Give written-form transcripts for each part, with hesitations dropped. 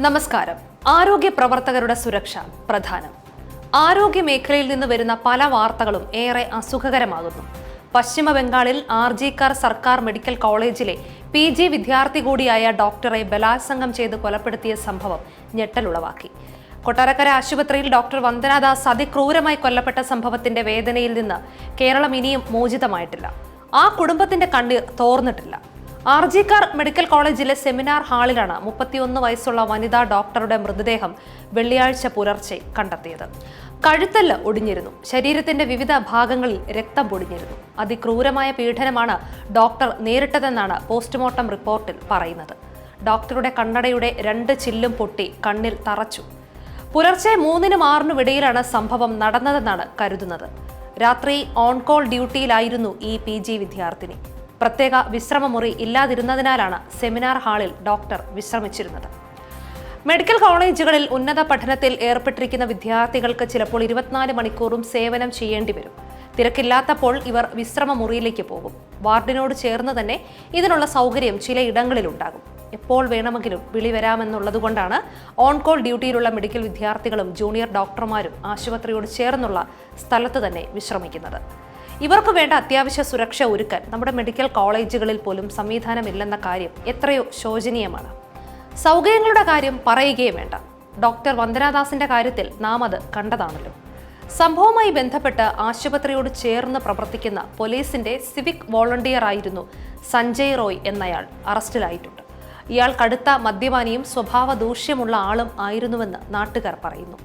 നമസ്കാരം. ആരോഗ്യ പ്രവർത്തകരുടെ സുരക്ഷ പ്രധാനം. ആരോഗ്യ മേഖലയിൽ നിന്ന് വരുന്ന പല വാർത്തകളും ഏറെ അസുഖകരമാകുന്നു. പശ്ചിമ ബംഗാളിൽ ആർജിക്കർ സർക്കാർ മെഡിക്കൽ കോളേജിലെ PG വിദ്യാർത്ഥി കൂടിയായ ഡോക്ടറെ ബലാത്സംഗം ചെയ്ത് കൊലപ്പെടുത്തിയ സംഭവം ഞെട്ടലുളവാക്കി. കൊട്ടാരക്കര ആശുപത്രിയിൽ ഡോക്ടർ വന്ദനാദാസ് അതിക്രൂരമായി കൊല്ലപ്പെട്ട സംഭവത്തിന്റെ വേദനയിൽ നിന്ന് കേരളം ഇനിയും മോചിതമായിട്ടില്ല. ആ കുടുംബത്തിന്റെ കണ്ണീർ തോർന്നിട്ടില്ല. ആർജിക്കർ മെഡിക്കൽ കോളേജിലെ സെമിനാർ ഹാളിലാണ് 31 വയസ്സുള്ള വനിതാ ഡോക്ടറുടെ മൃതദേഹം വെള്ളിയാഴ്ച പുലർച്ചെ കണ്ടെത്തിയത്. കഴുത്തല്ല് ഒടിഞ്ഞിരുന്നു. ശരീരത്തിന്റെ വിവിധ ഭാഗങ്ങളിൽ രക്തം പൊടിഞ്ഞിരുന്നു. അതിക്രൂരമായ പീഡനമാണ് ഡോക്ടർ നേരിട്ടതെന്നാണ് പോസ്റ്റ്മോർട്ടം റിപ്പോർട്ടിൽ പറയുന്നത്. ഡോക്ടറുടെ കണ്ണടയുടെ 2 ചില്ലും പൊട്ടി കണ്ണിൽ തറച്ചു. പുലർച്ചെ 3-നും 6-നും ഇടയിലാണ് സംഭവം നടന്നതെന്നാണ് കരുതുന്നത്. രാത്രി ഓൺ കോൾ ഡ്യൂട്ടിയിലായിരുന്നു ഈ PG വിദ്യാർത്ഥിനി. പ്രത്യേക വിശ്രമമുറി ഇല്ലാതിരുന്നതിനാലാണ് സെമിനാർ ഹാളിൽ ഡോക്ടർ വിശ്രമിച്ചിരുന്നത്. മെഡിക്കൽ കോളേജുകളിൽ ഉന്നത പഠനത്തിൽ ഏർപ്പെട്ടിരിക്കുന്ന വിദ്യാർത്ഥികൾക്ക് ചിലപ്പോൾ 24 മണിക്കൂറും സേവനം ചെയ്യേണ്ടി വരും. തിരക്കില്ലാത്തപ്പോൾ ഇവർ വിശ്രമമുറിയിലേക്ക് പോകും. വാർഡിനോട് ചേർന്ന് തന്നെ ഇതിനുള്ള സൗകര്യം ചിലയിടങ്ങളിലുണ്ടാകും. എപ്പോൾ വേണമെങ്കിലും വിളി വരാമെന്നുള്ളതുകൊണ്ടാണ് ഓൺ കോൾ ഡ്യൂട്ടിയിലുള്ള മെഡിക്കൽ വിദ്യാർത്ഥികളും ജൂനിയർ ഡോക്ടർമാരും ആശുപത്രിയോട് ചേർന്നുള്ള സ്ഥലത്ത് തന്നെ വിശ്രമിക്കുന്നത്. ഇവർക്ക് വേണ്ട അത്യാവശ്യ സുരക്ഷ ഒരുക്കാൻ നമ്മുടെ മെഡിക്കൽ കോളേജുകളിൽ പോലും സംവിധാനമില്ലെന്ന കാര്യം എത്രയോ ശോചനീയമാണ്. സൗകര്യങ്ങളുടെ കാര്യം പറയുകയും വേണ്ട. ഡോക്ടർ വന്ദനാദാസിന്റെ കാര്യത്തിൽ നാം അത് കണ്ടതാണല്ലോ. സംഭവവുമായി ബന്ധപ്പെട്ട് ആശുപത്രിയോട് ചേർന്ന് പ്രവർത്തിക്കുന്ന പോലീസിന്റെ സിവിക് വോളണ്ടിയർ ആയിരുന്നു സഞ്ജയ് റോയ് എന്നയാൾ അറസ്റ്റിലായിട്ടുണ്ട്. ഇയാൾ കടുത്ത മദ്യപാനിയും സ്വഭാവ ദൂഷ്യമുള്ള ആളും ആയിരുന്നുവെന്ന് നാട്ടുകാർ പറയുന്നു.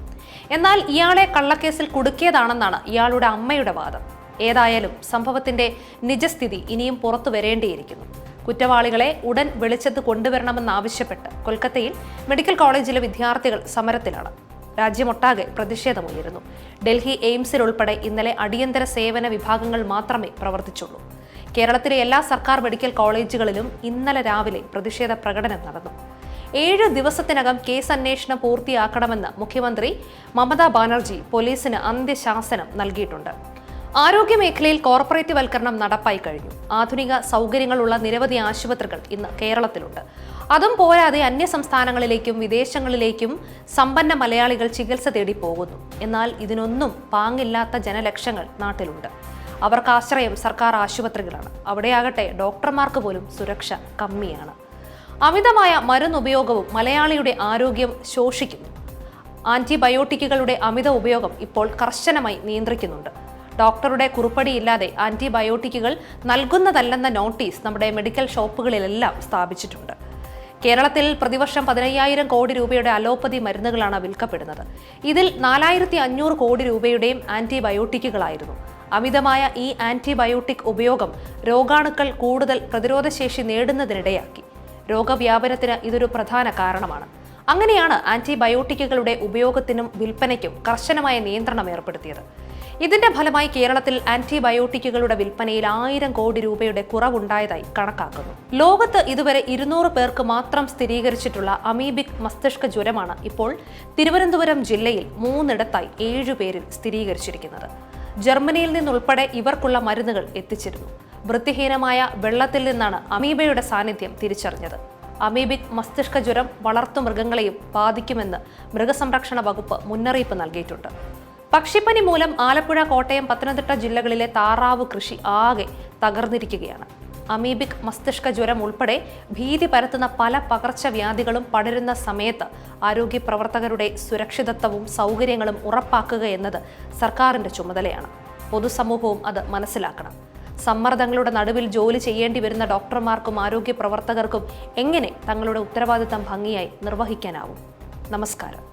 എന്നാൽ ഇയാളെ കള്ളക്കേസിൽ കുടുക്കിയതാണെന്നാണ് ഇയാളുടെ അമ്മയുടെ വാദം. ഏതായാലും സംഭവത്തിന്റെ നിജസ്ഥിതി ഇനിയും പുറത്തു വരേണ്ടിയിരിക്കുന്നു. കുറ്റവാളികളെ ഉടൻ വെളിച്ചത്ത് കൊണ്ടുവരണമെന്നാവശ്യപ്പെട്ട് കൊൽക്കത്തയിൽ മെഡിക്കൽ കോളേജിലെ വിദ്യാർത്ഥികൾ സമരത്തിലാണ്. രാജ്യമൊട്ടാകെ പ്രതിഷേധമുയരുന്നു. ഡൽഹി എയിംസിൽ ഉൾപ്പെടെ ഇന്നലെ അടിയന്തര സേവന വിഭാഗങ്ങൾ മാത്രമേ പ്രവർത്തിച്ചുള്ളൂ. കേരളത്തിലെ എല്ലാ സർക്കാർ മെഡിക്കൽ കോളേജുകളിലും ഇന്നലെ രാവിലെ പ്രതിഷേധ പ്രകടനം നടന്നു. 7 ദിവസത്തിനകം കേസ് അന്വേഷണം പൂർത്തിയാക്കണമെന്ന് മുഖ്യമന്ത്രി മമതാ ബാനർജി പോലീസിന് അന്ത്യശാസനം നൽകിയിട്ടുണ്ട്. ആരോഗ്യ മേഖലയിൽ കോർപ്പറേറ്റ് വൽക്കരണം നടപ്പായി കഴിഞ്ഞു. ആധുനിക സൗകര്യങ്ങളുള്ള നിരവധി ആശുപത്രികൾ ഇന്ന് കേരളത്തിലുണ്ട്. അതും പോരാതെ അന്യ സംസ്ഥാനങ്ങളിലേക്കും വിദേശങ്ങളിലേക്കും സമ്പന്ന മലയാളികൾ ചികിത്സ തേടി പോകുന്നു. എന്നാൽ ഇതിനൊന്നും പാങ്ങില്ലാത്ത ജനലക്ഷങ്ങൾ നാട്ടിലുണ്ട്. അവർക്ക് ആശ്രയം സർക്കാർ ആശുപത്രികളാണ്. അവിടെയാകട്ടെ ഡോക്ടർമാർക്ക് പോലും സുരക്ഷ കമ്മിയാണ്. അമിതമായ മരുന്നുപയോഗവും മലയാളിയുടെ ആരോഗ്യം ശോഷിക്കുന്നു. ആന്റിബയോട്ടിക്കുകളുടെ അമിത ഉപയോഗം ഇപ്പോൾ കർശനമായി നിയന്ത്രിക്കുന്നുണ്ട്. ഡോക്ടറുടെ കുറിപ്പടിയില്ലാതെ ആന്റിബയോട്ടിക്കുകൾ നൽകുന്നതല്ലെന്ന നോട്ടീസ് നമ്മുടെ മെഡിക്കൽ ഷോപ്പുകളിലെല്ലാം സ്ഥാപിച്ചിട്ടുണ്ട്. കേരളത്തിൽ പ്രതിവർഷം 15,000 കോടി രൂപയുടെ അലോപ്പതി മരുന്നുകളാണ് വിൽക്കപ്പെടുന്നത്. ഇതിൽ 4,500 കോടി രൂപയുടെയും ആന്റിബയോട്ടിക്കുകളായിരുന്നു. അമിതമായ ഈ ആന്റിബയോട്ടിക് ഉപയോഗം രോഗാണുക്കൾ കൂടുതൽ പ്രതിരോധശേഷി നേടുന്നതിനിടയാക്കി. രോഗവ്യാപനത്തിന് ഇതൊരു പ്രധാന കാരണമാണ്. അങ്ങനെയാണ് ആന്റിബയോട്ടിക്കുകളുടെ ഉപയോഗത്തിനും വിൽപ്പനയ്ക്കും കർശനമായ നിയന്ത്രണം ഏർപ്പെടുത്തിയത്. ഇതിന്റെ ഫലമായി കേരളത്തിൽ ആന്റിബയോട്ടിക്കുകളുടെ വിൽപ്പനയിൽ 1000 കോടി രൂപയുടെ കുറവുണ്ടായതായി കണക്കാക്കുന്നു. ലോകത്ത് ഇതുവരെ 200 പേർക്ക് മാത്രം സ്ഥിരീകരിച്ചിട്ടുള്ള അമീബിക് മസ്തിഷ്ക ജ്വരമാണ് ഇപ്പോൾ തിരുവനന്തപുരം ജില്ലയിൽ 3 7 പേരിൽ സ്ഥിരീകരിച്ചിരിക്കുന്നത്. ജർമ്മനിയിൽ നിന്നുൾപ്പെടെ ഇവർക്കുള്ള മരുന്നുകൾ എത്തിച്ചിരുന്നു. വൃത്തിഹീനമായ വെള്ളത്തിൽ നിന്നാണ് അമീബയുടെ സാന്നിധ്യം തിരിച്ചറിഞ്ഞത്. അമീബിക് മസ്തിഷ്ക ജ്വരം വളർത്തുമൃഗങ്ങളെയും ബാധിക്കുമെന്ന് മൃഗസംരക്ഷണ വകുപ്പ് മുന്നറിയിപ്പ് നൽകിയിട്ടുണ്ട്. പക്ഷിപ്പനി മൂലം ആലപ്പുഴ, കോട്ടയം, പത്തനംതിട്ട ജില്ലകളിലെ താറാവ് കൃഷി ആകെ തകർന്നിരിക്കുകയാണ്. അമീബിക് മസ്തിഷ്ക ജ്വരം ഉൾപ്പെടെ ഭീതി പരത്തുന്ന പല പകർച്ചവ്യാധികളും പടരുന്ന സമയത്ത് ആരോഗ്യ പ്രവർത്തകരുടെ സുരക്ഷിതത്വവും സൗകര്യങ്ങളും ഉറപ്പാക്കുക എന്നത് സർക്കാരിന്റെ ചുമതലയാണ്. പൊതുസമൂഹവും അത് മനസ്സിലാക്കണം. സമ്മർദ്ദങ്ങളുടെ നടുവിൽ ജോലി ചെയ്യേണ്ടി വരുന്ന ഡോക്ടർമാർക്കും ആരോഗ്യ പ്രവർത്തകർക്കും എങ്ങനെ തങ്ങളുടെ ഉത്തരവാദിത്തം ഭംഗിയായി നിർവഹിക്കാനാവും? നമസ്കാരം.